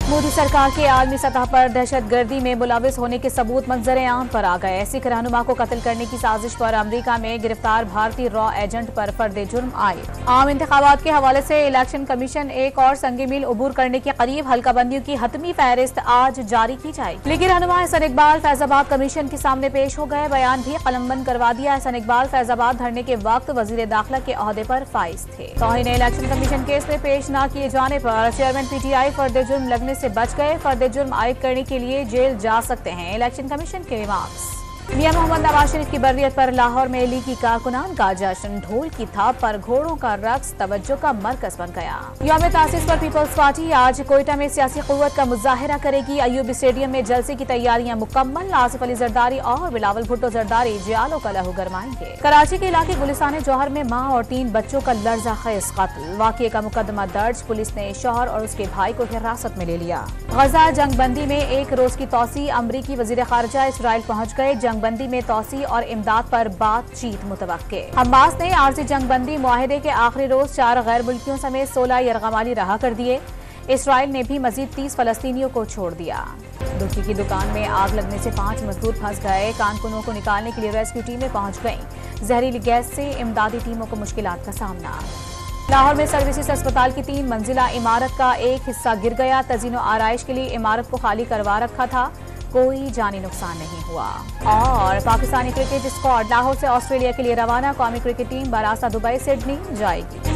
मोदी सरकार के आलमी सतह पर दहशतगर्दी में मुलविस होने के सबूत मंजर आम पर आ गए। सिख रहनुमा को कत्ल करने की साजिश पर अमरीका में गिरफ्तार भारतीय रॉ एजेंट पर फर्द जुर्म आए। आम इंतखाबात के हवाले से इलेक्शन कमीशन एक और संग मील उबूर करने के करीब हल्का बंदियों की हतमी फहरिस्त आज जारी की जाएगी। लीगी रहनुमा हसन इकबाल फैजाबाद कमीशन के सामने पेश हो गए। बयान भी कलमबंद करवा दिया। हसन इकबाल फैजाबाद धरने के वक्त वजीर दाखिला के ओहदे पर फाइज थे। तौहीन इलेक्शन कमीशन केस में पेश न किए जाने पर चेयरमैन PTI फर्द जुर्म लगने से बच गए। फर्द जुर्म आयद करने के लिए जेल जा सकते हैं। इलेक्शन कमीशन के रिमार्क्स। मियां मोहम्मद नवाज शरीफ की बर्रियत पर लाहौर में लीगी कारकुनान का जश्न। ढोल की थाप पर घोड़ों का रक्स तवज्जो का मरकज बन गया। यौम तासीस पर पीपल्स पार्टी आज कोयटा में सियासी कुव्वत का मुजाहिरा करेगी। अयूब स्टेडियम में जलसे की तैयारियां मुकम्मल। आसिफ अली जरदारी और बिलावल भुट्टो जरदारी जियालों का लहू गरमाएंगे। कराची के इलाके गुलिस्तान जौहर में मां और 3 बच्चों का लर्ज़ाखेज़ कत्ल। वाक़ये का मुकदमा दर्ज। पुलिस ने शौहर और उसके भाई को हिरासत में ले लिया। गजा जंगबंदी में 1 रोज की तौसी। अमरीकी वज़ीर ख़ारिजा इसराइल पहुंच गए। जंगबंदी में तौसी और इमदाद पर बातचीत मुतवक्के। हमास ने आरजी जंगबंदी मुआहदे के आखिरी रोज 4 गैर मुल्कियों समेत 16 यरगमाली रहा कर दिए। इसराइल ने भी मजीद 30 फलस्तीनियों को छोड़ दिया। दुखी की दुकान में आग लगने से 5 मजदूर फंस गए। कारकुनों को निकालने के लिए रेस्क्यू टीमें पहुंच गईं। जहरीली गैस से इमदादी टीमों को मुश्किलात का सामना। लाहौर में सर्विसेज अस्पताल की 3 मंजिला इमारत का एक हिस्सा गिर गया। तज़ीनो आराइश के लिए इमारत को खाली करवा रखा था। कोई जानी नुकसान नहीं हुआ। और पाकिस्तानी क्रिकेट स्क्वाड लाहौर से ऑस्ट्रेलिया के लिए रवाना। कौमी क्रिकेट टीम बारासा दुबई सिडनी जाएगी।